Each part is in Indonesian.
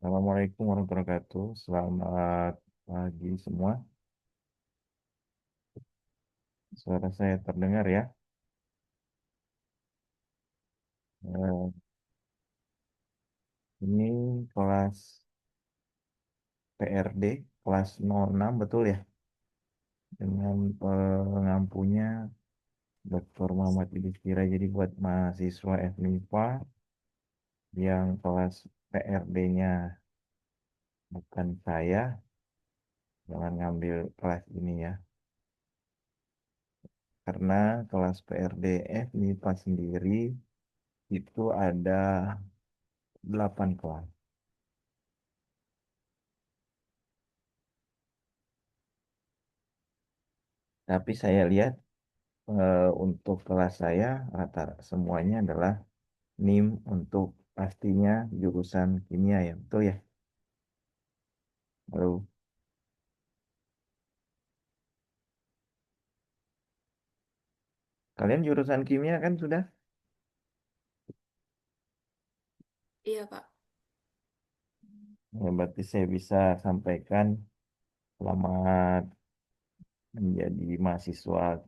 Assalamualaikum warahmatullahi wabarakatuh. Selamat pagi semua. Suara saya terdengar ya. Eh, ini kelas PRD, kelas 06 betul ya? Dengan pengampunya Dr. Muhammad Idris. Jadi buat mahasiswa FMIPA yang kelas PRD-nya bukan saya, jangan ngambil kelas ini ya. Karena kelas PRD FMIPA sendiri itu ada 8 kelas. Tapi saya lihat untuk kelas saya rata semuanya adalah NIM untuk pastinya jurusan kimia ya, betul ya? Lalu kalian jurusan kimia kan sudah? Iya, Pak. Ya, berarti saya bisa sampaikan selamat menjadi mahasiswa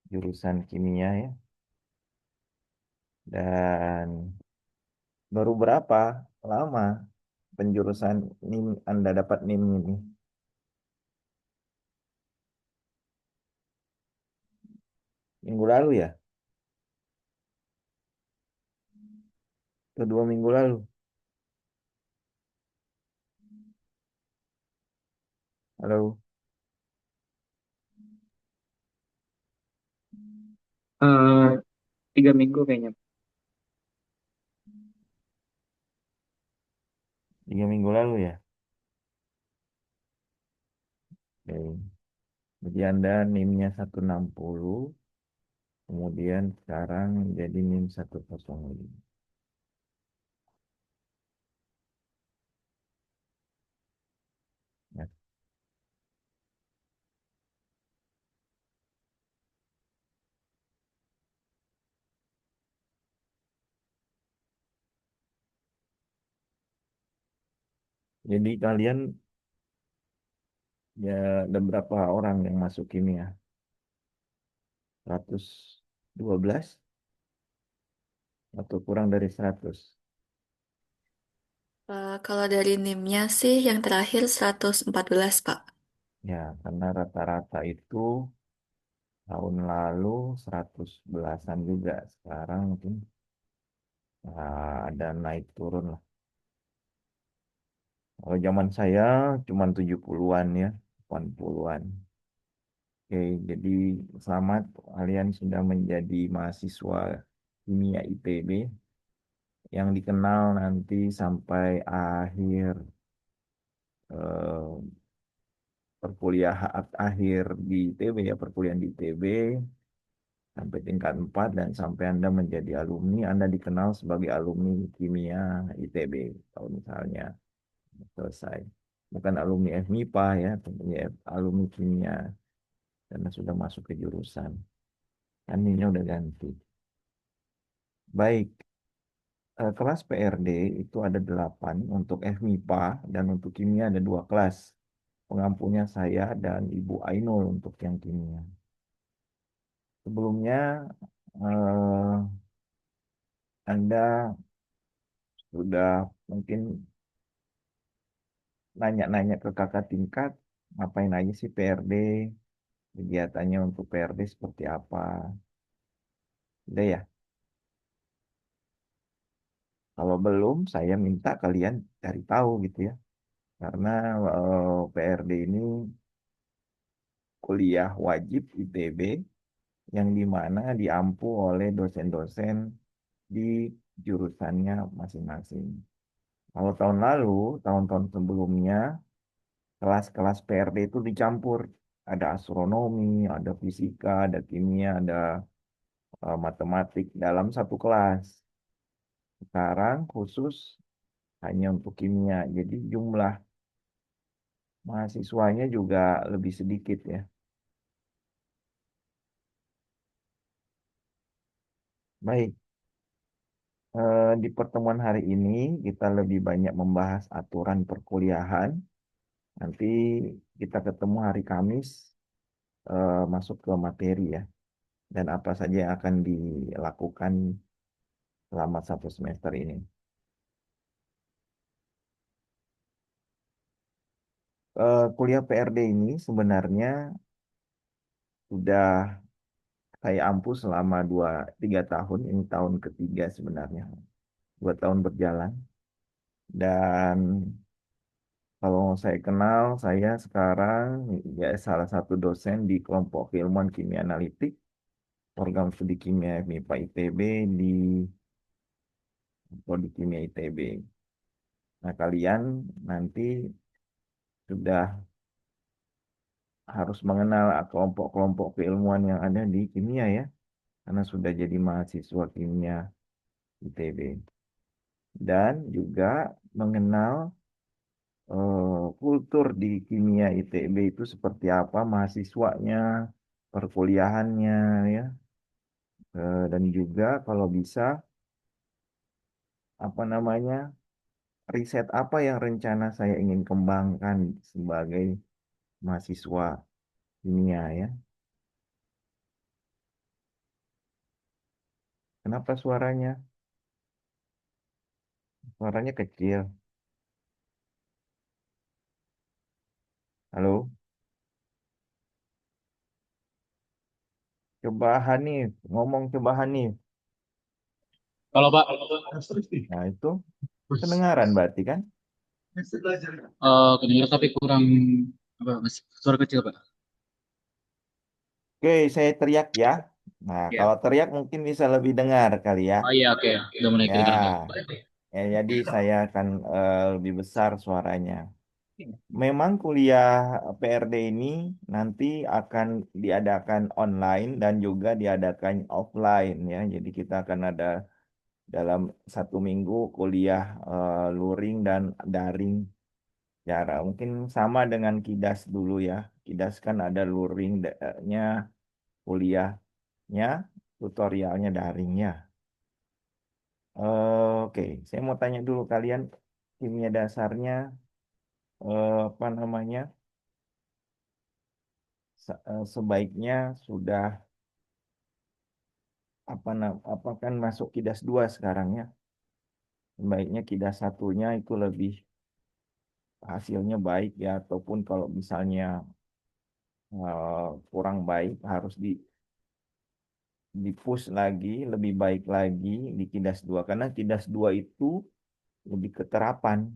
jurusan kimia ya. Dan baru berapa lama penjurusan NIM Anda dapat NIM ini? Minggu lalu ya? Atau 2 minggu lalu? Halo, Eh 3 minggu kayaknya. 3 minggu lalu ya? Oke. Jadi Anda NIM-nya 160. Kemudian sekarang jadi NIM 105. Ya. Jadi kalian ya ada berapa orang yang masuk kimia? 112 atau kurang dari 100? Kalau dari NIM-nya sih yang terakhir 114, Pak. Ya, karena rata-rata itu tahun lalu 100 belasan juga. Sekarang mungkin ada naik turun lah. Kalau zaman saya cuma 70-an ya, 80-an. Oke, jadi selamat kalian sudah menjadi mahasiswa kimia IPB yang dikenal nanti sampai akhir eh, perkuliahan akhir di ITB ya, perkuliahan di ITB sampai tingkat 4 dan sampai Anda menjadi alumni, Anda dikenal sebagai alumni kimia ITB kalau misalnya selesai. Bukan alumni FMIPA ya, tentunya alumni kimia karena sudah masuk ke jurusan. Kan ini udah ganti. Baik, kelas PRD itu ada 8 untuk FMIPA dan untuk kimia ada 2 kelas. Pengampunya saya dan Ibu Ainul untuk yang kimia. Sebelumnya eh, Anda sudah mungkin nanya-nanya ke kakak tingkat, ngapain aja sih PRD, kegiatannya untuk PRD seperti apa. Udah ya, kalau belum saya minta kalian cari tahu gitu ya. Karena PRD ini kuliah wajib ITB yang dimana diampu oleh dosen-dosen di jurusannya masing-masing. Kalau tahun lalu, tahun-tahun sebelumnya, kelas-kelas PRD itu dicampur. Ada astronomi, ada fisika, ada kimia, ada matematik dalam satu kelas. Sekarang khusus hanya untuk kimia. Jadi jumlah mahasiswanya juga lebih sedikit ya. Baik, Di pertemuan hari ini kita lebih banyak membahas aturan perkuliahan. Nanti kita ketemu hari Kamis, masuk ke materi ya, dan apa saja yang akan dilakukan selama 1 semester ini. Kuliah PRD ini sebenarnya sudah saya ampuh selama 2-3 tahun. Ini tahun ketiga sebenarnya, 2 tahun berjalan. Dan kalau saya kenal, saya sekarang ya salah satu dosen di kelompok keilmuan kimia analitik, program studi kimia MIPA ITB di Prodi Kimia ITB. Nah, kalian nanti sudah harus mengenal kelompok-kelompok keilmuan yang ada di kimia ya, karena sudah jadi mahasiswa kimia ITB. Dan juga mengenal kultur di kimia ITB itu seperti apa, mahasiswanya, perkuliahannya ya. Dan juga kalau bisa apa namanya, riset apa yang rencana saya ingin kembangkan sebagai mahasiswa kimia ya. Kenapa suaranya kecil? Halo, coba Hanif ngomong, coba Hanif. Kalau Pak, Nah, itu kedengaran berarti kan? kedengaran tapi kurang apa Mas? Suara kecil Pak. Oke, saya teriak ya. Nah, Ya. kalau teriak mungkin bisa lebih dengar kali ya. Oh iya oke, udah mulai kedengaran Pak. Ya, jadi saya akan lebih besar suaranya. Memang kuliah PRD ini nanti akan diadakan online dan juga diadakan offline ya. Jadi kita akan ada dalam 1 minggu kuliah luring dan daring. Cara mungkin sama dengan KIDAS dulu ya. KIDAS kan ada luringnya, kuliahnya, tutorialnya daringnya. Oke, saya mau tanya dulu kalian kimia dasarnya apa namanya? Sebaiknya sudah apa kan masuk KIDAS 2 sekarang ya. Sebaiknya KIDAS satunya itu lebih hasilnya baik ya, ataupun kalau misalnya kurang baik harus di-push lagi, lebih baik lagi di KIDAS 2 karena KIDAS 2 itu lebih keterapan.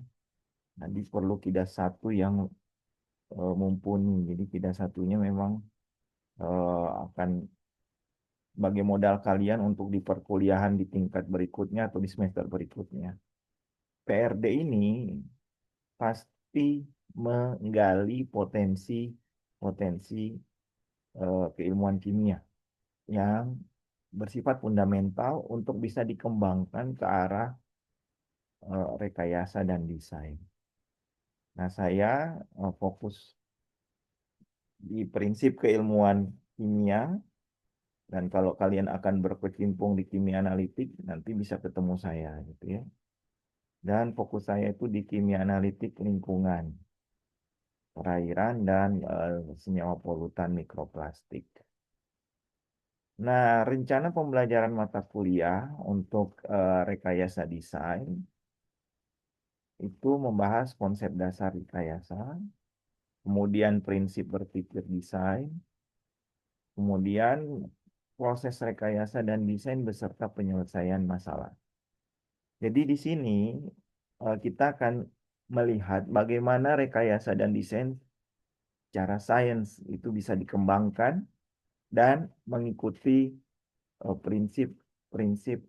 Nanti perlu KIDAS satu yang mumpuni. Jadi KIDAS satunya memang akan sebagai modal kalian untuk di perkuliahan di tingkat berikutnya atau di semester berikutnya. PRD ini pasti menggali potensi keilmuan kimia yang bersifat fundamental untuk bisa dikembangkan ke arah rekayasa dan desain. Nah, saya fokus di prinsip keilmuan kimia, dan kalau kalian akan berkecimpung di kimia analitik nanti bisa ketemu saya gitu ya. Dan fokus saya itu di kimia analitik lingkungan, perairan dan senyawa polutan mikroplastik. Nah, rencana pembelajaran mata kuliah untuk rekayasa desain itu membahas konsep dasar rekayasa, kemudian prinsip berpikir desain, kemudian proses rekayasa dan desain beserta penyelesaian masalah. Jadi di sini kita akan melihat bagaimana rekayasa dan desain secara sains itu bisa dikembangkan dan mengikuti prinsip-prinsip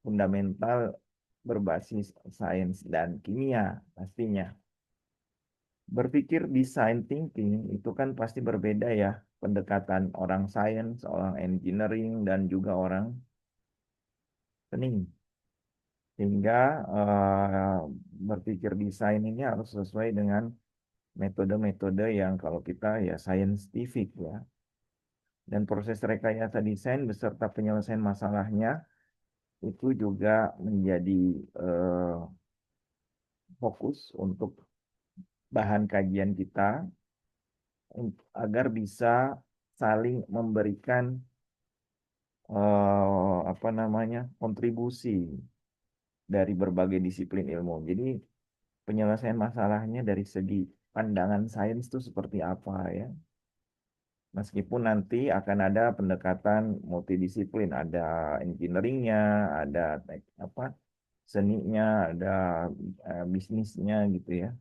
fundamental berbasis sains dan kimia pastinya. Berpikir design thinking itu kan pasti berbeda ya, pendekatan orang sains, orang engineering, dan juga orang seni. Sehingga berpikir desain ini harus sesuai dengan metode-metode yang kalau kita ya scientific ya. Dan proses rekayasa desain beserta penyelesaian masalahnya itu juga menjadi fokus untuk bahan kajian kita agar bisa saling memberikan apa namanya kontribusi dari berbagai disiplin ilmu. Jadi penyelesaian masalahnya dari segi pandangan sains itu seperti apa ya. Meskipun nanti akan ada pendekatan multidisiplin, ada engineeringnya, ada apa seninya, ada bisnisnya gitu ya.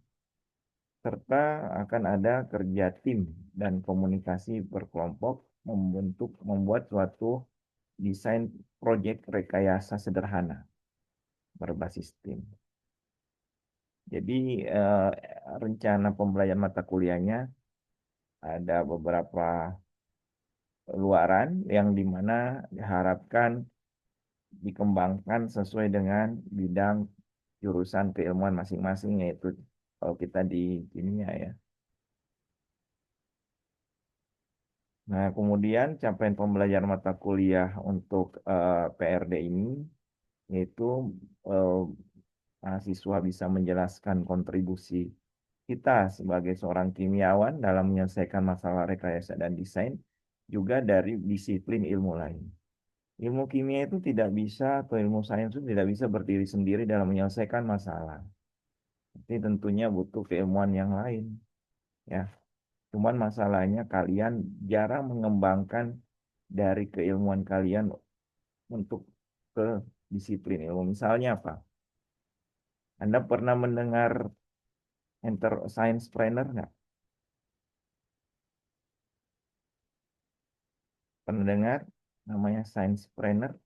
Serta akan ada kerja tim dan komunikasi berkelompok membuat suatu desain proyek rekayasa sederhana berbasis tim. Jadi rencana pembelajaran mata kuliahnya ada beberapa luaran yang dimana diharapkan dikembangkan sesuai dengan bidang jurusan keilmuan masing-masing, yaitu kalau kita di kimia ya. Nah, kemudian capaian pembelajaran mata kuliah untuk PRD ini yaitu eh, mahasiswa bisa menjelaskan kontribusi kita sebagai seorang kimiawan dalam menyelesaikan masalah rekayasa dan desain juga dari disiplin ilmu lain. Ilmu kimia itu tidak bisa atau ilmu sains itu tidak bisa berdiri sendiri dalam menyelesaikan masalah. Ini tentunya butuh keilmuan yang lain, ya. Cuman masalahnya kalian jarang mengembangkan dari keilmuan kalian untuk ke disiplin ilmu. Misalnya apa? Anda pernah mendengar enter science planner nggak? Pernah dengar namanya science planner?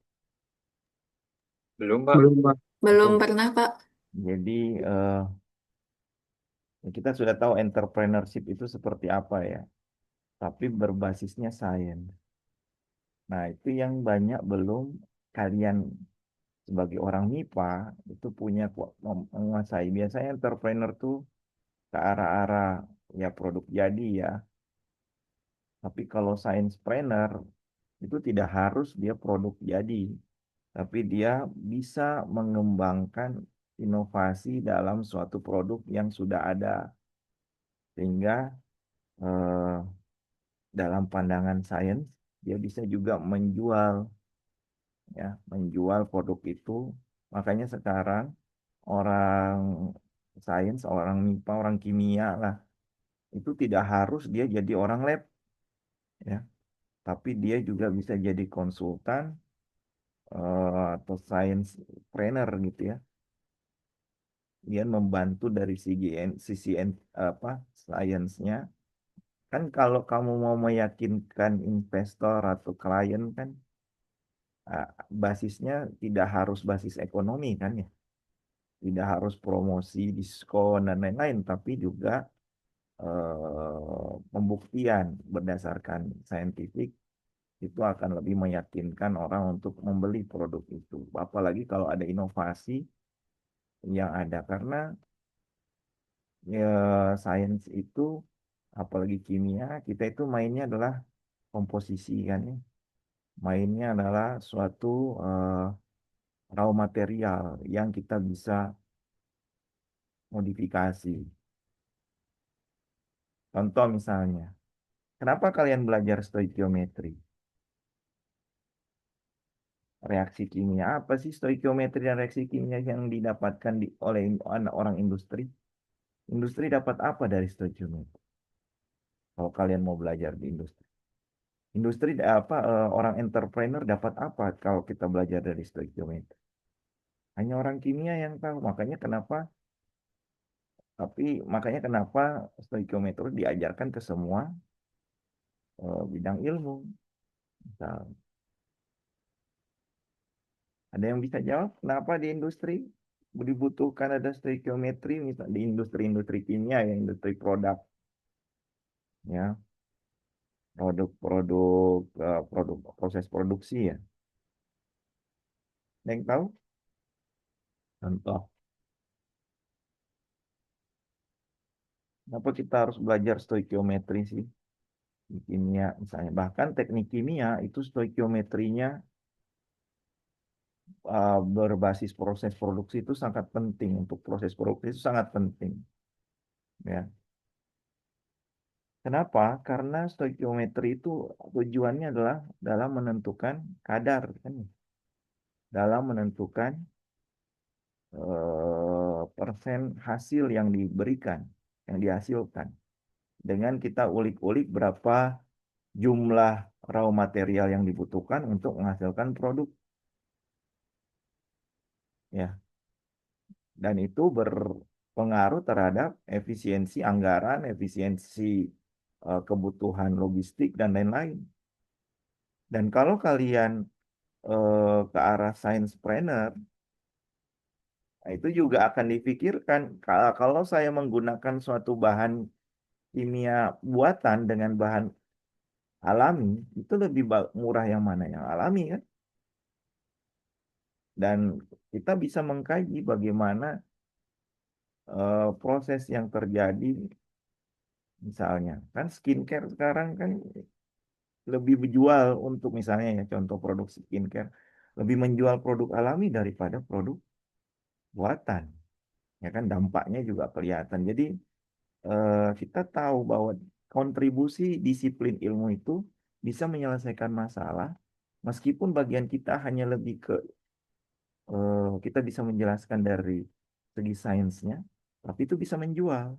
Belum, Pak. Belum, Pak. Belum Itu pernah, Pak. jadi kita sudah tahu entrepreneurship itu seperti apa ya, tapi berbasisnya sains. Nah, itu yang banyak belum kalian sebagai orang MIPA itu punya menguasai. Biasanya entrepreneur tuh ke arah-arah ya produk jadi ya. Tapi kalau science planner itu tidak harus dia produk jadi, tapi dia bisa mengembangkan inovasi dalam suatu produk yang sudah ada. Sehingga eh, dalam pandangan sains dia bisa juga menjual ya, menjual produk itu. Makanya sekarang orang sains, orang MIPA, orang kimia lah, itu tidak harus dia jadi orang lab ya, tapi dia juga bisa jadi konsultan atau science trainer gitu ya. Dia membantu dari sisi apa sainsnya. Kan kalau kamu mau meyakinkan investor atau klien kan basisnya tidak harus basis ekonomi kan ya. Tidak harus promosi, diskon dan lain-lain, tapi juga pembuktian berdasarkan saintifik itu akan lebih meyakinkan orang untuk membeli produk itu. Apalagi kalau ada inovasi yang ada, karena ya sains itu apalagi kimia kita itu mainnya adalah komposisi kan ya. Mainnya adalah suatu raw material yang kita bisa modifikasi. Contoh misalnya, kenapa kalian belajar stoikiometri? Reaksi kimia apa sih stoikiometri dan reaksi kimia yang didapatkan oleh orang industri? Industri dapat apa dari stoikiometri? Kalau kalian mau belajar di industri, industri apa orang entrepreneur dapat apa kalau kita belajar dari stoikiometri? Hanya orang kimia yang tahu. Makanya kenapa stoikiometri diajarkan ke semua bidang ilmu. Misal, ada yang bisa jawab kenapa di industri dibutuhkan ada stoikiometri, misal di industri-industri kimia ya, industri produk ya, produk proses produksi ya. Ada yang tahu? Contoh, kenapa kita harus belajar stoikiometri sih di kimia misalnya? Bahkan teknik kimia itu stoikiometrinya berbasis proses produksi itu sangat penting. Untuk proses produksi itu sangat penting. Ya. Kenapa? Karena stoikiometri itu tujuannya adalah dalam menentukan kadar, kan? Dalam menentukan persen hasil yang diberikan, yang dihasilkan. Dengan kita ulik-ulik berapa jumlah raw material yang dibutuhkan untuk menghasilkan produk, ya. Dan itu berpengaruh terhadap efisiensi anggaran, efisiensi kebutuhan logistik dan lain-lain. Dan kalau kalian ke arah science planner, nah itu juga akan dipikirkan kalau saya menggunakan suatu bahan kimia buatan dengan bahan alami, itu lebih murah yang mana? Yang alami kan? Dan kita bisa mengkaji bagaimana proses yang terjadi, misalnya kan skincare sekarang kan lebih menjual, untuk misalnya ya contoh produk skincare lebih menjual produk alami daripada produk buatan, ya kan, dampaknya juga kelihatan. Jadi kita tahu bahwa kontribusi disiplin ilmu itu bisa menyelesaikan masalah, meskipun bagian kita hanya lebih ke kita bisa menjelaskan dari segi sainsnya, tapi itu bisa menjual,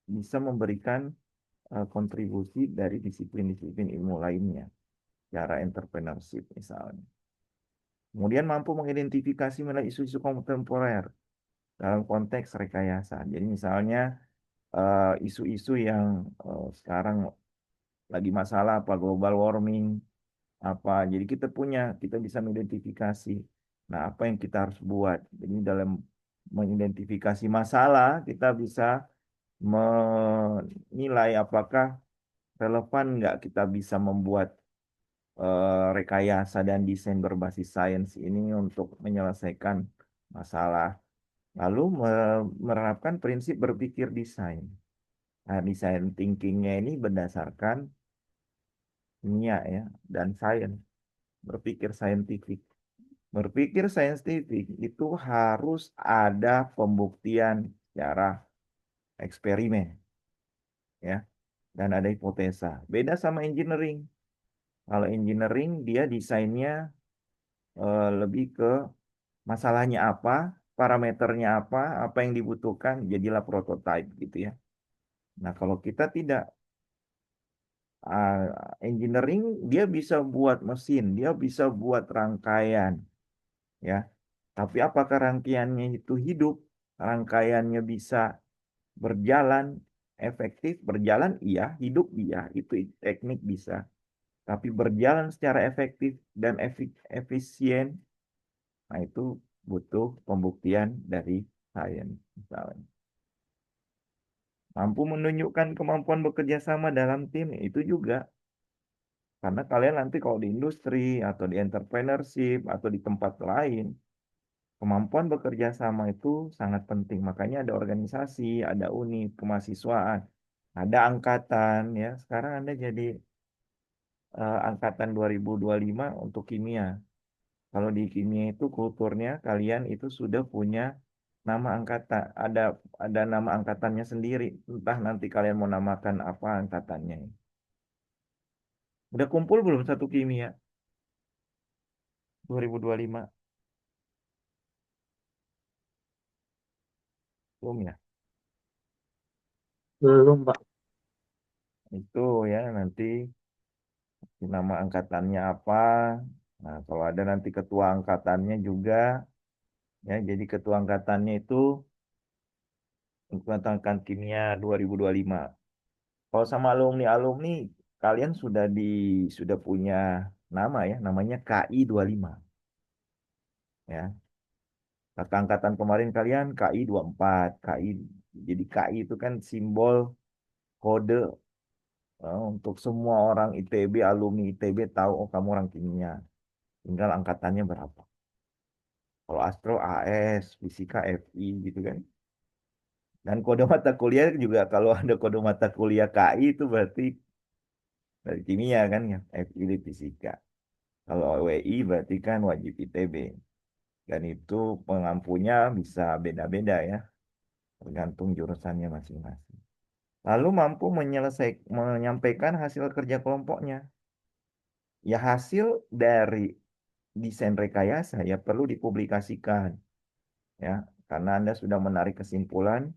bisa memberikan kontribusi dari disiplin-disiplin ilmu lainnya, cara entrepreneurship misalnya. Kemudian mampu mengidentifikasi nilai isu-isu kontemporer dalam konteks rekayasa. Jadi misalnya isu-isu yang sekarang lagi masalah, apa global warming, apa. Jadi kita bisa mengidentifikasi. Nah, apa yang kita harus buat? Jadi dalam mengidentifikasi masalah, kita bisa menilai apakah relevan nggak kita bisa membuat rekayasa dan desain berbasis sains ini untuk menyelesaikan masalah. Lalu menerapkan prinsip berpikir desain. Nah, desain thinkingnya ini berdasarkan kimia ya dan sains, berpikir saintifik. Berpikir saintifik itu harus ada pembuktian secara eksperimen, ya, dan ada hipotesa. Beda sama engineering. Kalau engineering dia desainnya lebih ke masalahnya apa, parameternya apa, apa yang dibutuhkan, jadilah prototype gitu ya. Nah, kalau kita tidak, engineering dia bisa buat mesin, dia bisa buat rangkaian, ya. Tapi apakah rangkaiannya itu hidup? Rangkaiannya bisa berjalan efektif, berjalan iya, hidup iya, itu teknik bisa. Tapi berjalan secara efektif dan efisien, nah itu butuh pembuktian dari sains misalnya. Mampu menunjukkan kemampuan bekerja sama dalam tim, itu juga. Karena kalian nanti kalau di industri atau di entrepreneurship atau di tempat lain, kemampuan bekerja sama itu sangat penting. Makanya ada organisasi, ada unit kemahasiswaan, ada angkatan ya. Sekarang Anda jadi angkatan 2025 untuk kimia. Kalau di kimia itu kulturnya kalian itu sudah punya nama angkatan, ada nama angkatannya sendiri. Entah nanti kalian mau namakan apa angkatannya. Udah kumpul belum satu kimia 2025? Belum ya? Belum, Pak. Itu ya nanti nama angkatannya apa. Nah, kalau ada nanti ketua angkatannya juga, ya, jadi ketua angkatannya itu angkatan kimia 2025. Kalau sama alumni-alumni, kalian sudah punya nama ya, namanya KI 25. Ya. Kata angkatan kemarin kalian KI 24, KI. Jadi KI itu kan simbol kode untuk semua orang ITB, alumni ITB tahu oh kamu orang kimia. Tinggal angkatannya berapa. Kalau Astro AS, Fisika FI gitu kan. Dan kode mata kuliah juga kalau ada kode mata kuliah KI itu berarti dari kimia kan ya, FI di fisika. Kalau WI berarti kan wajib ITB. Dan itu pengampunya bisa beda-beda ya, tergantung jurusannya masing-masing. Lalu mampu menyampaikan hasil kerja kelompoknya. Ya hasil dari desain rekayasa ya perlu dipublikasikan ya, karena Anda sudah menarik kesimpulan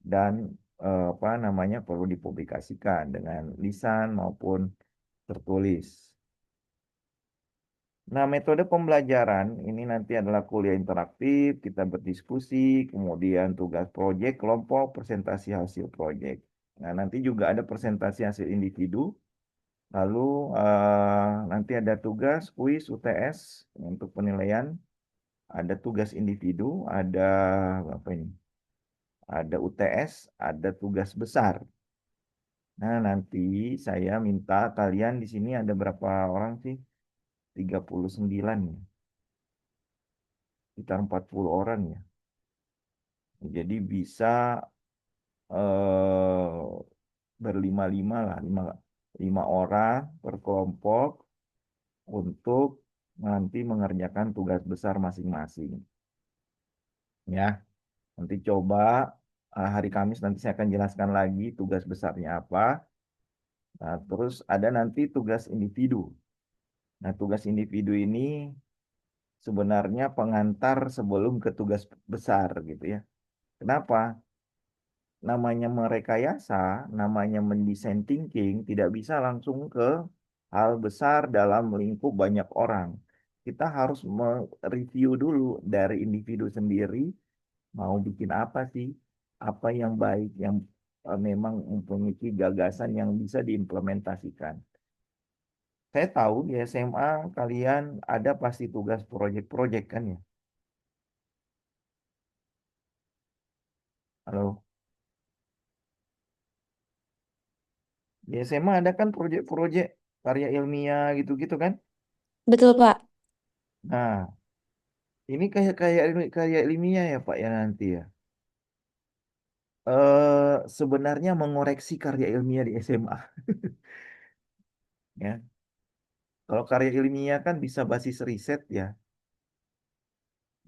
dan apa namanya perlu dipublikasikan dengan lisan maupun tertulis. Nah, metode pembelajaran ini nanti adalah kuliah interaktif, kita berdiskusi, kemudian tugas proyek kelompok, presentasi hasil proyek. Nah, nanti juga ada presentasi hasil individu, lalu nanti ada tugas, kuis, UTS untuk penilaian, ada tugas individu, ada apa ini? Ada UTS, ada tugas besar. Nah, nanti saya minta kalian di sini ada berapa orang sih? 39 ya. Sekitar 40 orang ya. Jadi bisa eh, berlima-lima lah, lima orang per kelompok untuk nanti mengerjakan tugas besar masing-masing. Ya, nanti coba hari Kamis nanti saya akan jelaskan lagi tugas besarnya apa. Nah, terus ada nanti tugas individu. Nah, tugas individu ini sebenarnya pengantar sebelum ke tugas besar gitu ya. Kenapa? Namanya merekayasa, namanya mendesain thinking, tidak bisa langsung ke hal besar dalam lingkup banyak orang. Kita harus mereview dulu dari individu sendiri, mau bikin apa sih, apa yang baik, yang memang memiliki gagasan yang bisa diimplementasikan. Saya tahu di SMA kalian ada pasti tugas proyek-proyek kan ya? Halo, di SMA ada kan proyek-proyek karya ilmiah gitu-gitu kan? Betul, Pak. Nah, ini kayak kayak karya ilmiah ya Pak ya nanti ya. Sebenarnya mengoreksi karya ilmiah di SMA ya. Kalau karya ilmiah kan bisa basis riset ya.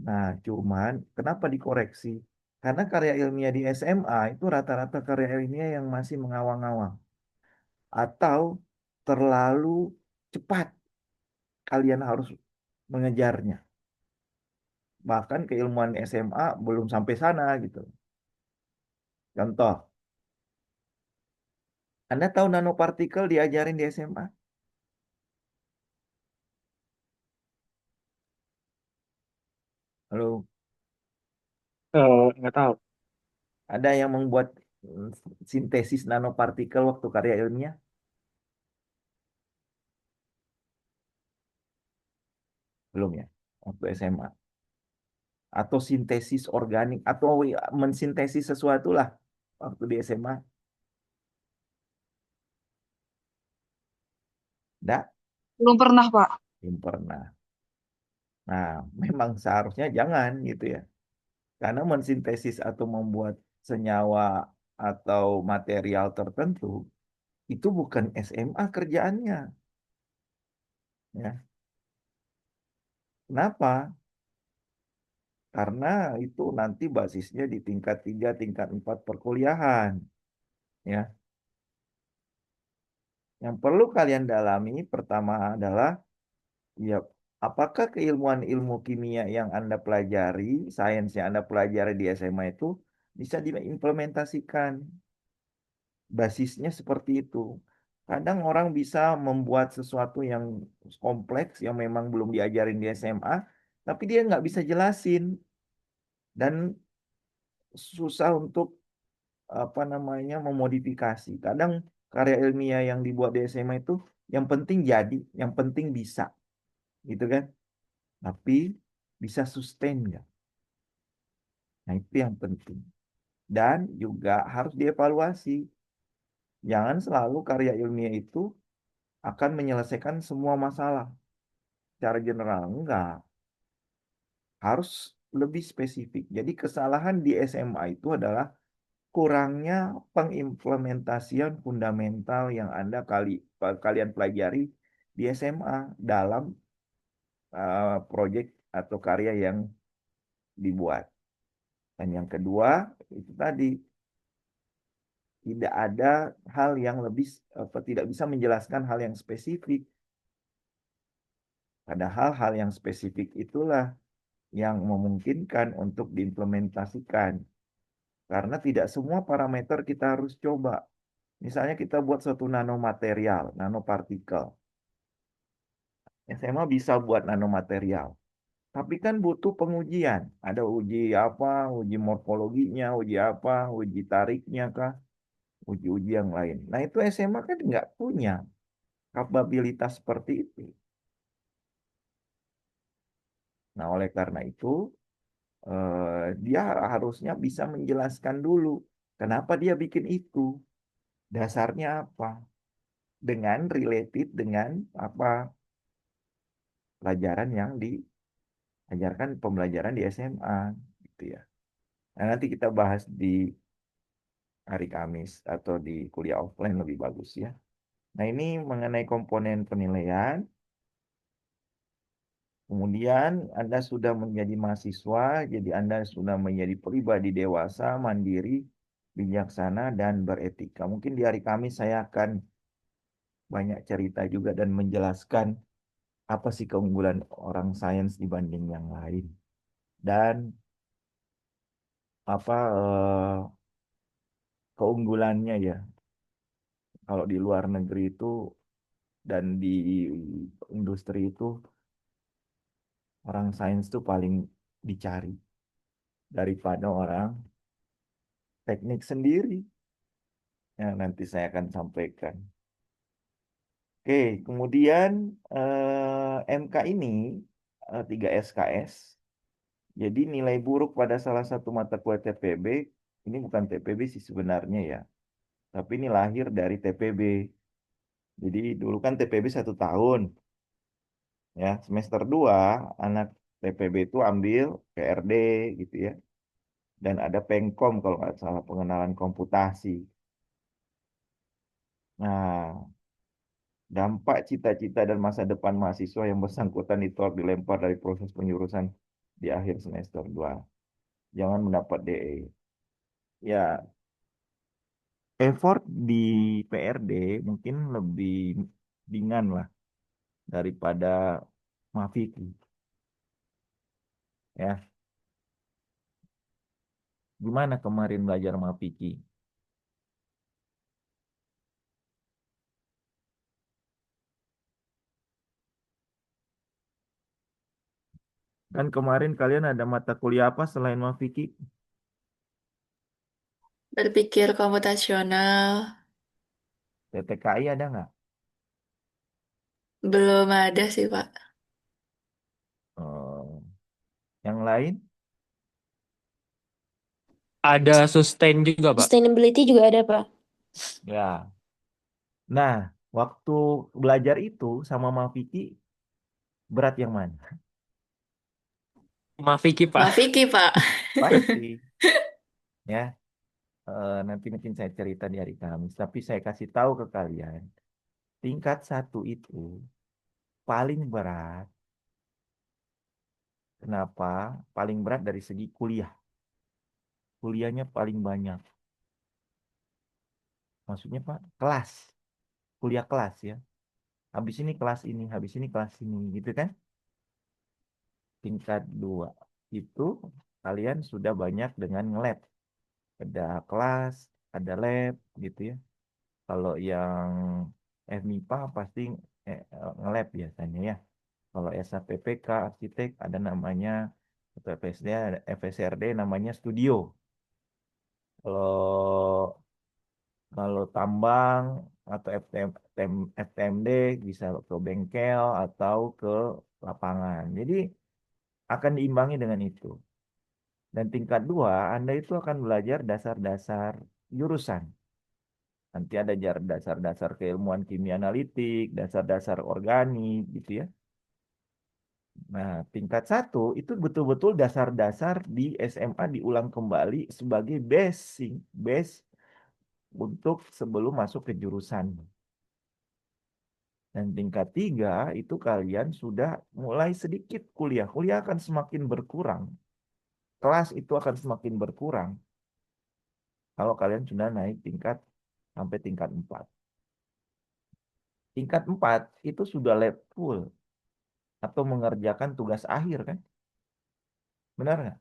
Nah, cuman kenapa dikoreksi? Karena karya ilmiah di SMA itu rata-rata karya ilmiah yang masih mengawang-awang atau terlalu cepat kalian harus mengejarnya. Bahkan keilmuan SMA belum sampai sana gitu. Contoh, Anda tahu nanopartikel diajarin di SMA? Halo, Nggak tahu. ada yang membuat mm, sintesis nanopartikel waktu karya ilmiah? Belum ya, waktu SMA. Atau sintesis organik, atau mensintesis sesuatu lah waktu di SMA. Enggak, Belum pernah, Pak. belum pernah. Nah, memang seharusnya jangan gitu ya. Karena mensintesis atau membuat senyawa atau material tertentu itu bukan SMA kerjaannya. Ya. Kenapa? Karena itu nanti basisnya di tingkat 3, tingkat 4 perkuliahan. Ya. Yang perlu kalian dalami pertama adalah ya apakah keilmuan ilmu kimia yang Anda pelajari, sains yang Anda pelajari di SMA itu bisa diimplementasikan. Basisnya seperti itu. Kadang orang bisa membuat sesuatu yang kompleks yang memang belum diajarin di SMA, tapi dia nggak bisa jelasin dan susah untuk apa namanya memodifikasi. Kadang karya ilmiah yang dibuat di SMA itu yang penting jadi, yang penting bisa, gitu kan? Tapi bisa sustain nggak? Nah itu yang penting. Dan juga harus dievaluasi. Jangan selalu karya ilmiah itu akan menyelesaikan semua masalah secara general. Enggak, harus lebih spesifik. Jadi kesalahan di SMA itu adalah kurangnya pengimplementasian fundamental yang kalian pelajari di SMA dalam proyek atau karya yang dibuat. Dan yang kedua, itu tadi tidak ada hal yang lebih tidak bisa menjelaskan hal yang spesifik. Padahal hal yang spesifik itulah yang memungkinkan untuk diimplementasikan. Karena tidak semua parameter kita harus coba. Misalnya kita buat suatu nanomaterial, nanopartikel. SMA bisa buat nanomaterial. Tapi kan butuh pengujian. Ada uji apa, uji morfologinya, uji apa, uji tariknya kah, uji-uji yang lain. Nah itu SMA kan nggak punya kapabilitas seperti itu. Nah oleh karena itu dia harusnya bisa menjelaskan dulu kenapa dia bikin itu, dasarnya apa, dengan related dengan apa pelajaran yang diajarkan pembelajaran di SMA gitu ya. Nah, nanti kita bahas di hari Kamis atau di kuliah offline lebih bagus ya. Nah, ini mengenai komponen penilaian. Kemudian Anda sudah menjadi mahasiswa, jadi Anda sudah menjadi pribadi dewasa, mandiri, bijaksana, dan beretika. Mungkin di hari Kamis saya akan banyak cerita juga dan menjelaskan apa sih keunggulan orang sains dibanding yang lain. Dan apa keunggulannya ya kalau di luar negeri itu dan di industri itu orang sains itu paling dicari daripada orang teknik sendiri yang nanti saya akan sampaikan. Oke, kemudian MK ini 3 SKS. Jadi nilai buruk pada salah satu mata kuliah TPB ini bukan TPB sih sebenarnya ya, tapi ini lahir dari TPB. Jadi dulu kan TPB 1 tahun, ya semester 2 anak TPB itu ambil PRD gitu ya, dan ada Pengkom kalau nggak salah pengenalan komputasi. Nah, dampak cita-cita dan masa depan mahasiswa yang bersangkutan ditolak dilempar dari proses penjurusan di akhir semester 2. Jangan mendapat DE. Ya, effort di PRD mungkin lebih ringan lah daripada Mafiki. Ya, gimana kemarin belajar Mafiki? Kan kemarin kalian ada mata kuliah apa selain Mafiki? Berpikir komputasional. TTKI ada nggak? Belum ada sih, Pak. Oh, yang lain? Ada sustain juga, Pak. Sustainability juga ada, Pak. Ya. Nah, waktu belajar itu sama Mafiki berat yang mana? Maaf Vicky, Pak. Maaf Vicky, Pak. Pasti. Ya, nanti mungkin saya cerita di hari Kamis. Tapi saya kasih tahu ke kalian, tingkat 1 itu paling berat. Kenapa? Paling berat dari segi kuliah. Kuliahnya paling banyak. Maksudnya Pak, kelas. Kuliah kelas ya. Habis ini kelas ini, habis ini kelas ini, gitu kan? Tingkat 2 itu kalian sudah banyak dengan lab. Ada kelas, ada lab, gitu ya. Kalau yang FMIPA pasti nge-lab biasanya ya. Kalau SAPPK arsitek ada namanya, atau FSD, FSRD namanya studio. Kalau kalau tambang atau FTMD bisa ke bengkel atau ke lapangan. Jadi akan diimbangi dengan itu. Dan tingkat 2, Anda itu akan belajar dasar-dasar jurusan. Nanti ada dasar-dasar keilmuan kimia analitik, dasar-dasar organik gitu ya. Nah, tingkat 1 itu betul-betul dasar-dasar di SMA diulang kembali sebagai base untuk sebelum masuk ke jurusan. Dan tingkat 3 itu kalian sudah mulai sedikit kuliah. Kuliah akan semakin berkurang. Kelas itu akan semakin berkurang kalau kalian sudah naik tingkat sampai tingkat 4. Tingkat 4 itu sudah lab full atau mengerjakan tugas akhir kan? Benar nggak?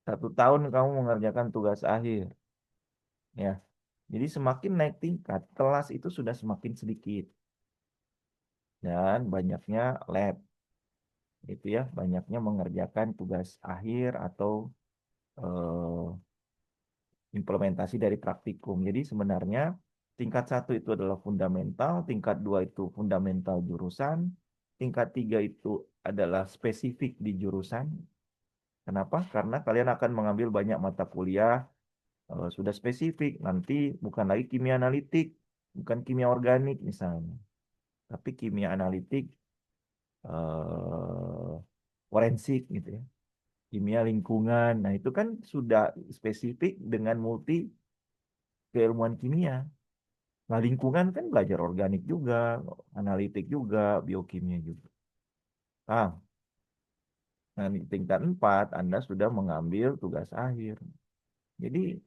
1 tahun kamu mengerjakan tugas akhir. Ya. Jadi semakin naik tingkat, kelas itu sudah semakin sedikit. Dan banyaknya lab. Itu ya, banyaknya mengerjakan tugas akhir atau eh, implementasi dari praktikum. Jadi sebenarnya tingkat 1 itu adalah fundamental, tingkat 2 itu fundamental jurusan, tingkat 3 itu adalah spesifik di jurusan. Kenapa? Karena kalian akan mengambil banyak mata kuliah sudah spesifik. Nanti bukan lagi kimia analitik, bukan kimia organik misalnya, tapi kimia analitik eh, forensik gitu ya. Kimia lingkungan. Nah, itu kan sudah spesifik dengan multi keilmuan kimia. Nah, lingkungan kan belajar organik juga, analitik juga, biokimia juga. Ah, nah di tingkat 4 Anda sudah mengambil tugas akhir. Jadi,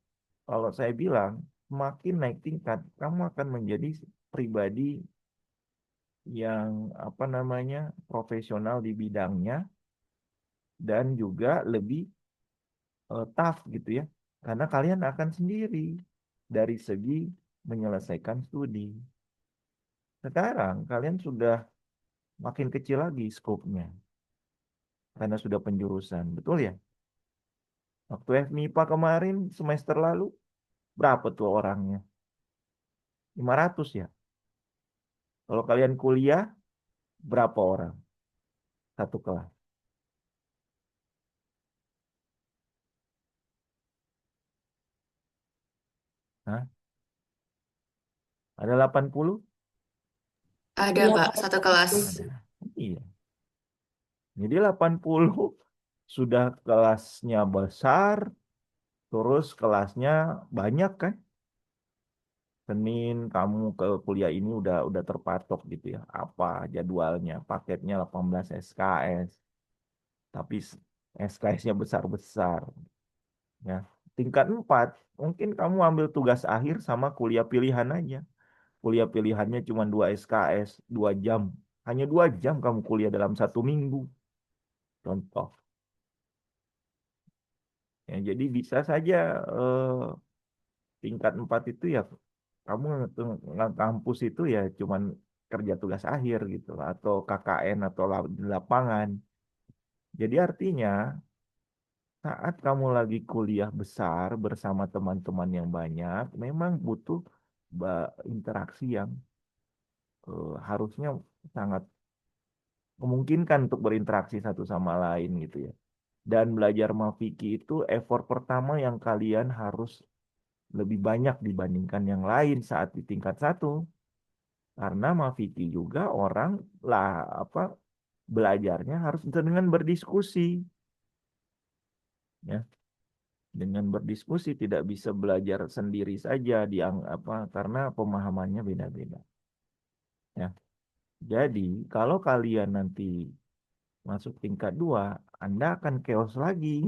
kalau saya bilang, semakin naik tingkat, kamu akan menjadi pribadi yang apa namanya profesional di bidangnya dan juga lebih tough gitu ya. Karena kalian akan sendiri dari segi menyelesaikan studi. Sekarang kalian sudah makin kecil lagi skopnya karena sudah penjurusan, betul ya? Waktu FMIPA kemarin semester lalu berapa tuh orangnya? 500 ya. Kalau kalian kuliah berapa orang satu kelas? Hah? Ada 80? Ada, Iya, Pak, Pak. satu kelas. Ada. Iya. Jadi 80 sudah kelasnya besar, terus kelasnya banyak kan? Senin kamu ke kuliah ini udah terpatok gitu ya. Apa jadwalnya? Paketnya 18 SKS. Tapi SKS-nya besar-besar ya. Tingkat 4 mungkin kamu ambil tugas akhir sama kuliah pilihan aja. Kuliah pilihannya cuma 2 SKS, 2 jam. Hanya 2 jam kamu kuliah dalam 1 minggu. Contoh. Ya, jadi bisa saja tingkat 4 itu ya kamu kampus itu ya cuman kerja tugas akhir gitu atau KKN atau di lapangan. Jadi artinya saat kamu lagi kuliah besar bersama teman-teman yang banyak, memang butuh interaksi yang harusnya sangat memungkinkan untuk berinteraksi satu sama lain gitu ya. Dan belajar Mafiki itu effort pertama yang kalian harus lebih banyak dibandingkan yang lain saat di tingkat 1. Karena Mafiki juga orang lah apa belajarnya harus dengan berdiskusi ya. Dengan berdiskusi tidak bisa belajar sendiri saja apa karena pemahamannya beda-beda ya. Jadi kalau kalian nanti masuk tingkat 2 Anda akan chaos lagi.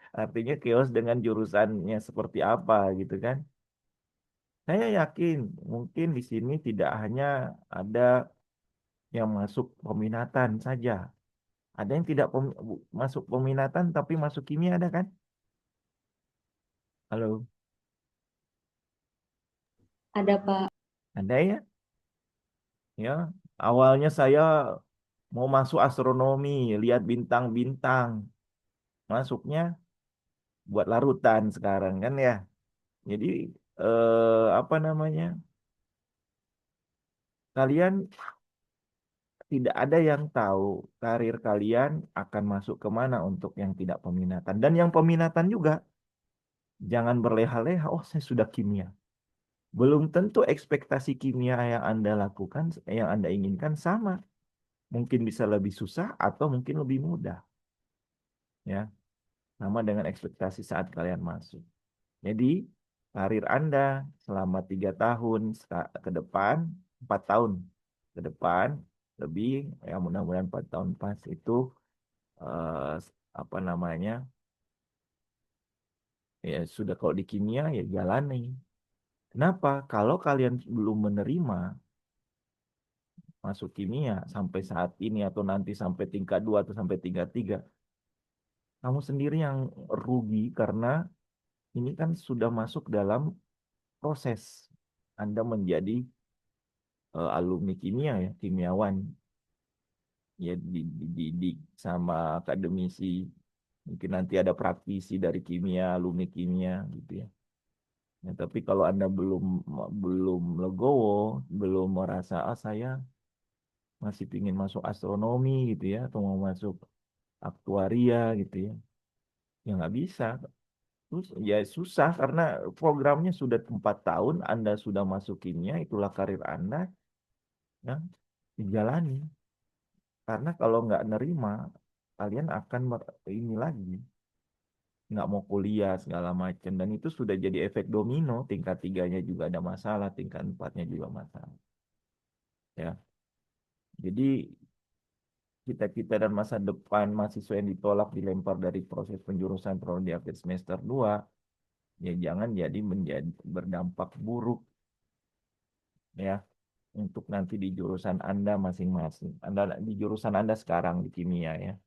Artinya chaos dengan jurusannya seperti apa gitu kan. Saya yakin mungkin di sini tidak hanya ada yang masuk peminatan saja. Ada yang tidak masuk peminatan tapi masuk kimia ada kan? Halo, Ada, Pak. ada ya? Ya, awalnya saya mau masuk astronomi, lihat bintang-bintang. Masuknya buat larutan sekarang kan ya. Jadi apa namanya? Kalian tidak ada yang tahu karir kalian akan masuk kemana untuk yang tidak peminatan. Dan yang peminatan juga jangan berleha-leha, oh saya sudah kimia. Belum tentu ekspektasi kimia yang Anda lakukan, yang Anda inginkan sama. Mungkin bisa lebih susah atau mungkin lebih mudah. Ya, sama dengan ekspektasi saat kalian masuk. Jadi, karir Anda selama 3 tahun ke depan, 4 tahun ke depan, lebih, ya mudah-mudahan 4 tahun pas itu, apa namanya, ya sudah kalau di kimia ya jalani. Kenapa? Kalau kalian belum menerima masuk kimia sampai saat ini atau nanti sampai tingkat 2 atau sampai tingkat 3, kamu sendiri yang rugi karena ini kan sudah masuk dalam proses Anda menjadi alumni kimia ya, kimiawan ya, dididik sama akademisi. Mungkin nanti ada praktisi dari kimia, alumni kimia gitu ya. Ya, tapi kalau Anda belum belum legowo, belum merasa saya masih ingin masuk astronomi gitu ya, atau mau masuk aktuaria gitu ya, ya nggak bisa. Terus ya susah karena programnya sudah 4 tahun, Anda sudah masuk kimia, itulah karir Anda, ya dijalani. Karena kalau nggak nerima, kalian akan ini lagi, nggak mau kuliah segala macam, dan itu sudah jadi efek domino. Tingkat 3-nya juga ada masalah, tingkat 4-nya juga masalah. Ya, jadi cita-cita dan masa depan mahasiswa yang ditolak dilempar dari proses penjurusan terlalu di akhir semester 2, ya jangan jadi menjadi berdampak buruk ya untuk nanti di jurusan Anda masing-masing. Anda di jurusan Anda sekarang di kimia ya.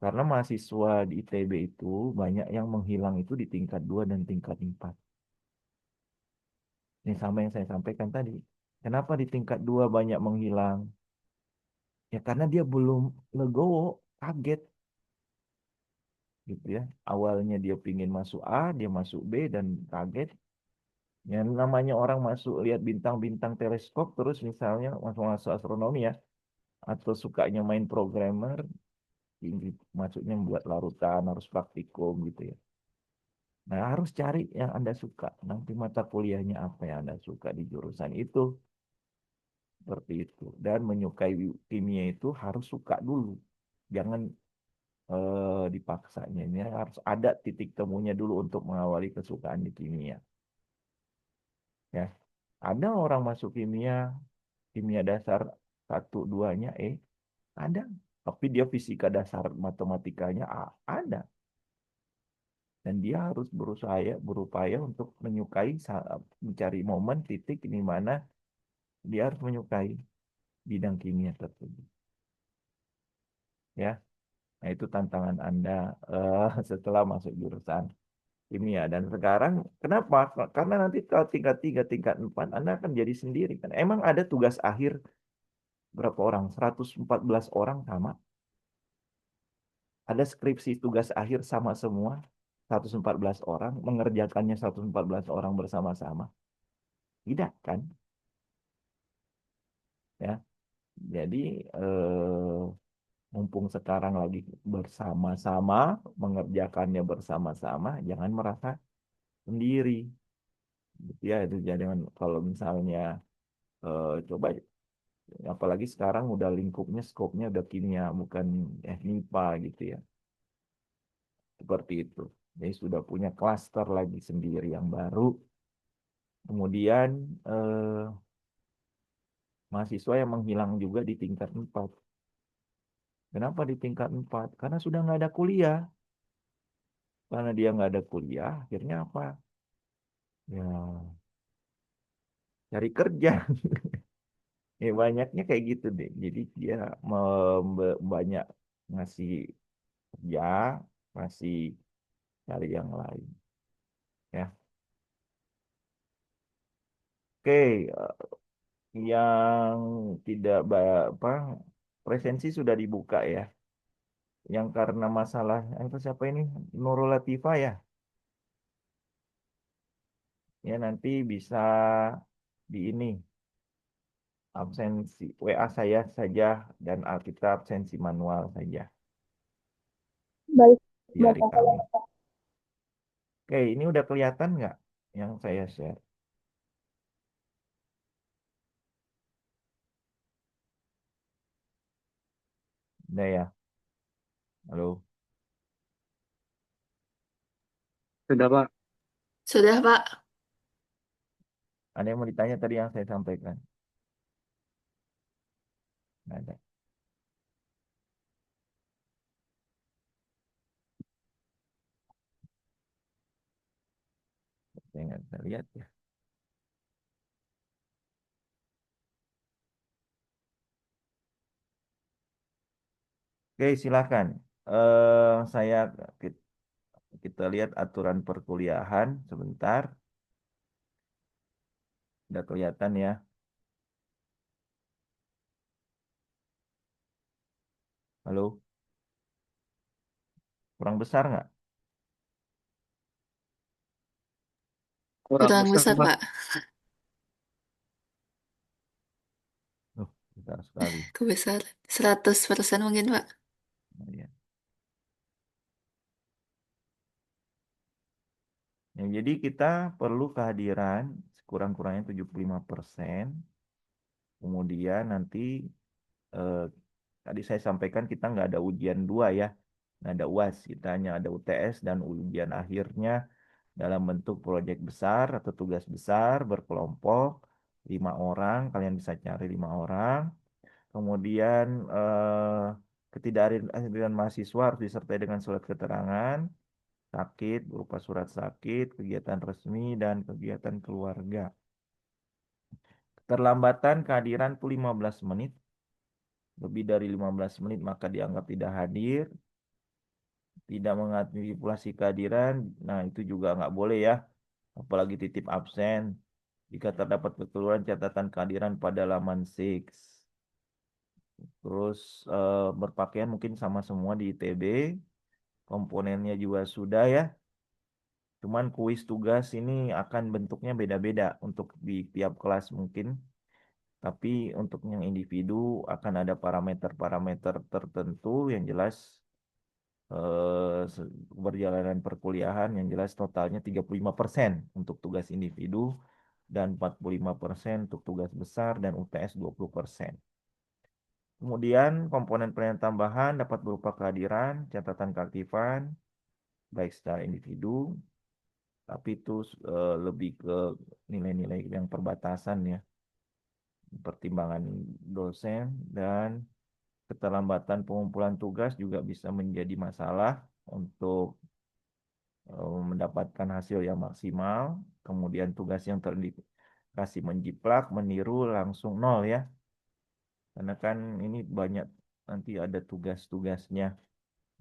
Karena mahasiswa di ITB itu banyak yang menghilang itu di tingkat 2 dan tingkat 4. Ini sama yang saya sampaikan tadi. Kenapa di tingkat 2 banyak menghilang? Ya karena dia belum legowo, kaget gitu ya. Awalnya dia pingin masuk A, dia masuk B dan kaget. Yang namanya orang masuk lihat bintang-bintang teleskop terus misalnya masuk-masuk astronomi ya, atau sukanya main programmer, masuknya buat larutan, harus praktikum gitu ya. Nah, harus cari yang Anda suka. Nanti mata kuliahnya apa yang Anda suka di jurusan itu. Seperti itu. Dan menyukai kimia itu harus suka dulu. Jangan dipaksanya. Ini harus ada titik temunya dulu untuk mengawali kesukaan di kimia. Ya. Ada orang masuk kimia, kimia dasar 1, 2-nya ada. Tapi dia fisika dasar matematikanya ada. Dan dia harus berupaya untuk menyukai, mencari momen titik di mana dia harus menyukai bidang kimia tersebut. Ya, nah itu tantangan Anda setelah masuk jurusan kimia. Dan sekarang kenapa? Karena nanti kalau tingkat 3, tingkat 4 Anda akan jadi sendiri kan. Emang ada tugas akhir berapa orang? 114 orang sama. Ada skripsi tugas akhir sama semua. 114 orang mengerjakannya, 114 orang bersama-sama. Tidak kan? Ya. Jadi mumpung sekarang lagi bersama-sama, mengerjakannya bersama-sama, jangan merasa sendiri. Gitu ya, itu jangan, kalau misalnya coba, apalagi sekarang udah lingkupnya, skopnya udah kimia, bukan MIPA gitu ya. Seperti itu. Jadi sudah punya klaster lagi sendiri yang baru. Kemudian mahasiswa yang menghilang juga di tingkat 4. Kenapa di tingkat 4? Karena sudah nggak ada kuliah. Karena dia nggak ada kuliah, akhirnya apa? Ya, cari kerja. Ya, banyaknya kayak gitu deh. Jadi dia banyak ngasih kerja, masih cari yang lain. Ya, oke. Yang tidak apa, presensi sudah dibuka ya. Yang karena masalah, itu siapa ini? Nurul Latifah ya. Ya nanti bisa di ini absensi WA saya saja, dan kita absensi manual saja Baik, di hari Bapak. Kamis. Oke, ini udah kelihatan nggak yang saya share? Udah ya? Halo? Sudah, Pak. Sudah, Pak. Ada yang mau ditanya tadi yang saya sampaikan? Nggak ada. Saya nggak bisa lihat ya. Oke, silakan. Saya kita lihat aturan perkuliahan sebentar. Udah kelihatan ya. Halo, kurang besar nggak? Kurang Kurang besar, besar, Pak. Pak. Besar sekali. Kebesar. 100% mungkin, Pak. Nah, ya. Ya, jadi kita perlu kehadiran sekurang-kurangnya 75%. Kemudian nanti eh, tadi saya sampaikan kita nggak ada ujian dua ya. Nggak ada UAS, kita hanya ada UTS dan ujian akhirnya dalam bentuk proyek besar atau tugas besar berkelompok 5 orang. Kalian bisa cari 5 orang. Kemudian ketidakhadiran mahasiswa harus disertai dengan surat keterangan sakit berupa surat sakit, kegiatan resmi, dan kegiatan keluarga. Keterlambatan kehadiran itu 15 menit. Lebih dari 15 menit maka dianggap tidak hadir. Tidak mengantisipasi kehadiran, nah itu juga nggak boleh ya. Apalagi titip absen. Jika terdapat kekeliruan catatan kehadiran pada laman 6. Terus berpakaian mungkin sama semua di ITB. Komponennya juga sudah ya. Cuman kuis tugas ini akan bentuknya beda-beda untuk di tiap kelas mungkin. Tapi untuk yang individu akan ada parameter-parameter tertentu yang jelas perjalanan perkuliahan yang jelas totalnya 35% untuk tugas individu dan 45% untuk tugas besar dan UTS 20%. Kemudian komponen penilaian tambahan dapat berupa kehadiran, catatan keaktifan, baik secara individu, tapi itu lebih ke nilai-nilai yang perbatasan ya, pertimbangan dosen dan keterlambatan pengumpulan tugas juga bisa menjadi masalah untuk mendapatkan hasil yang maksimal. Kemudian tugas yang terindikasi menjiplak, meniru langsung nol ya. Karena kan ini banyak nanti ada tugas-tugasnya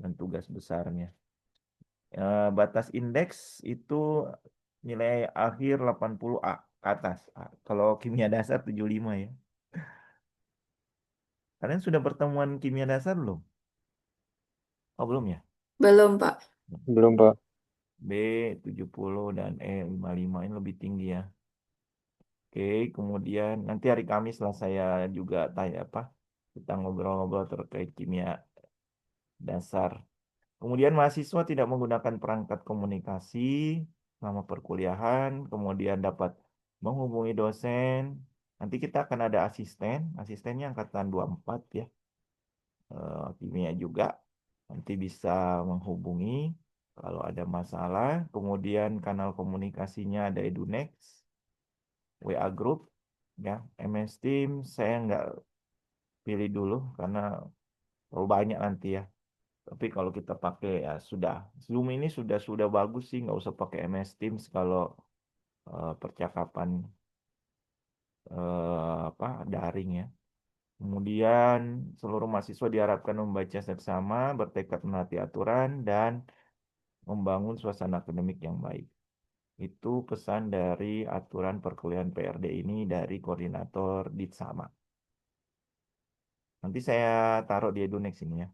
dan tugas besarnya. Batas indeks itu nilai akhir 80A ke atas. Kalau kimia dasar 75 ya. Kalian sudah pertemuan kimia dasar belum? Oh, belum ya? Belum, Pak. Belum, Pak. B 70 dan E 55 ini lebih tinggi ya. Oke, kemudian nanti hari Kamis lah saya juga tanya apa. Kita ngobrol-ngobrol terkait kimia dasar. Kemudian mahasiswa tidak menggunakan perangkat komunikasi selama perkuliahan, kemudian dapat menghubungi dosen. Nanti kita akan ada asisten, asistennya angkatan 24 ya. Kimia juga. Nanti bisa menghubungi kalau ada masalah. Kemudian kanal komunikasinya ada Edunex, WA Group, ya, MS Teams. Saya nggak pilih dulu karena terlalu banyak nanti ya. Tapi kalau kita pakai ya sudah. Zoom ini sudah bagus sih, nggak usah pakai MS Teams kalau percakapan apa daring ya. Kemudian seluruh mahasiswa diharapkan membaca seksama, bertekad menaati aturan dan membangun suasana akademik yang baik. Itu pesan dari aturan perkuliahan PRD ini dari koordinator Ditsama. Nanti saya taruh di Edunex ini ya.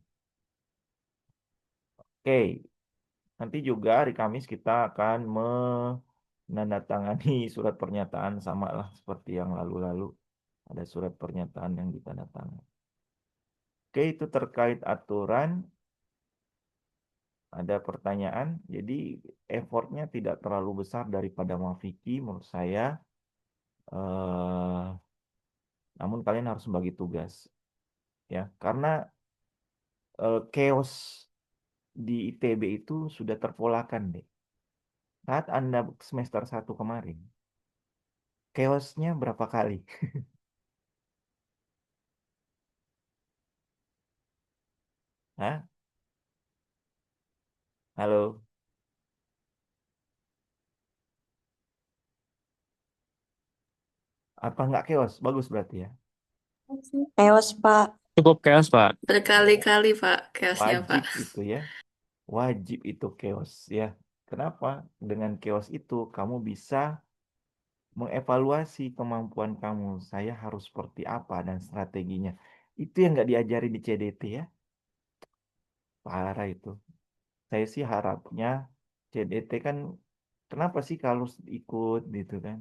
Oke, nanti juga hari Kamis kita akan menandatangani surat pernyataan sama lah seperti yang lalu-lalu. Ada surat pernyataan yang ditandatangani. Oke, itu terkait aturan. Ada pertanyaan. Jadi effortnya tidak terlalu besar daripada Mafiki menurut saya. Eh, namun kalian harus membagi tugas. Ya, karena chaos di ITB itu sudah terpolakan deh. Saat Anda semester 1 kemarin, chaos-nya berapa kali? Hah? Halo? Apa nggak chaos? Bagus berarti ya. Chaos, Pak. Cukup chaos, Pak. Berkali-kali, Pak, chaosnya, Pak. Wajib itu ya. Wajib itu chaos ya. Kenapa? Dengan chaos itu kamu bisa mengevaluasi kemampuan kamu. Saya harus seperti apa dan strateginya. Itu yang nggak diajari di CDT ya. Parah itu. Saya sih harapnya CDT kan kenapa sih kalau ikut gitu kan?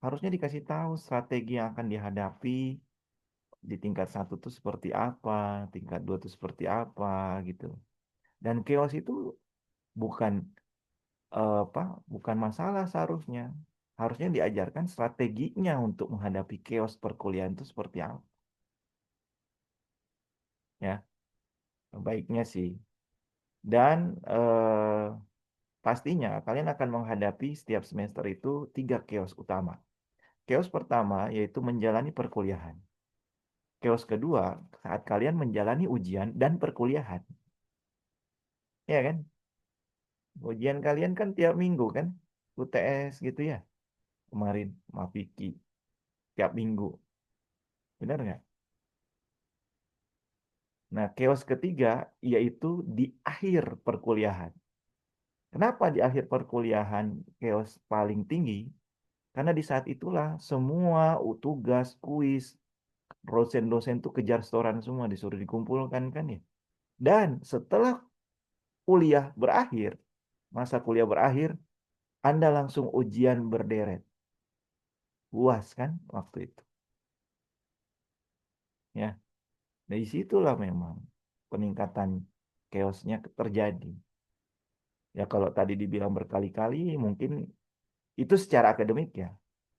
Harusnya dikasih tahu strategi yang akan dihadapi di tingkat 1 tuh seperti apa, tingkat 2 tuh seperti apa gitu. Dan chaos itu bukan apa? Bukan masalah seharusnya. Harusnya diajarkan strateginya untuk menghadapi chaos perkuliahan itu seperti apa. Ya, baiknya sih. Dan pastinya kalian akan menghadapi setiap semester itu 3 chaos utama. Chaos pertama yaitu menjalani perkuliahan. Chaos kedua saat kalian menjalani ujian dan perkuliahan. Ya kan? Ujian kalian kan tiap minggu kan? UTS gitu ya. Kemarin Mafiki tiap minggu. Benar nggak? Nah, chaos ketiga yaitu di akhir perkuliahan. Kenapa di akhir perkuliahan chaos paling tinggi? Karena di saat itulah semua tugas, kuis, dosen-dosen tuh kejar setoran semua disuruh dikumpulkan kan ya. Dan setelah kuliah berakhir, masa kuliah berakhir, Anda langsung ujian berderet. Puas kan waktu itu. Ya, dari situlah memang peningkatan chaosnya terjadi. Ya kalau tadi dibilang berkali-kali, mungkin itu secara akademik ya.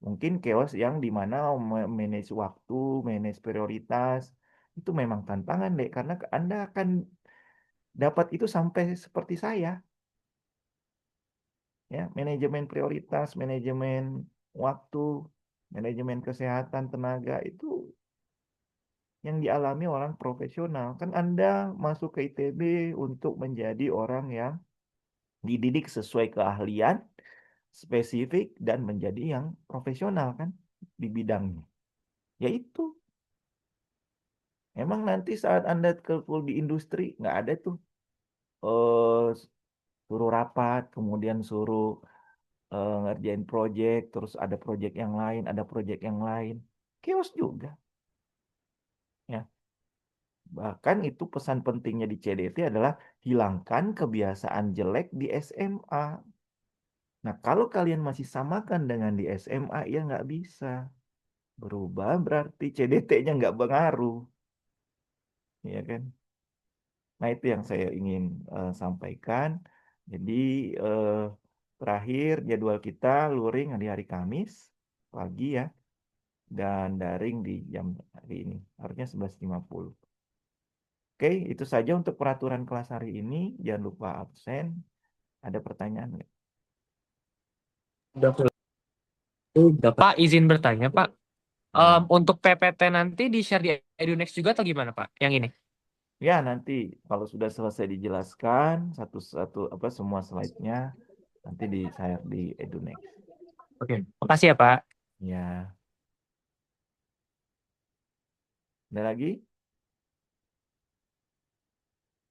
Mungkin chaos yang dimana manage waktu, manage prioritas, itu memang tantangan deh. Karena Anda akan dapat itu sampai seperti saya. Ya, manajemen prioritas, manajemen waktu, manajemen kesehatan, tenaga, itu yang dialami orang profesional. Kan Anda masuk ke ITB untuk menjadi orang yang dididik sesuai keahlian, spesifik, dan menjadi yang profesional kan di bidangnya. Yaitu, emang nanti saat Anda kerja di industri, nggak ada tuh eh, suruh rapat, kemudian suruh ngerjain project, terus ada project yang lain, ada project yang lain. Chaos juga. Ya. Bahkan itu pesan pentingnya di CDT adalah hilangkan kebiasaan jelek di SMA. Nah, kalau kalian masih samakan dengan di SMA, ya nggak bisa. Berubah berarti CDT-nya nggak pengaruh. Ya kan? Nah, itu yang saya ingin sampaikan. Jadi, eh, terakhir jadwal kita luring di hari Kamis pagi ya. Dan daring di jam hari ini. Harusnya 11.50. Oke, itu saja untuk peraturan kelas hari ini. Jangan lupa absen. Ada pertanyaan nggak? Pak, izin bertanya, Pak. Ya. Untuk PPT nanti di-share di Edunext juga atau gimana, Pak? Yang ini. Ya, nanti kalau sudah selesai dijelaskan satu-satu apa semua slide-nya nanti di-share di Edunext. Oke. Makasih ya, Pak. Ya. Ada lagi?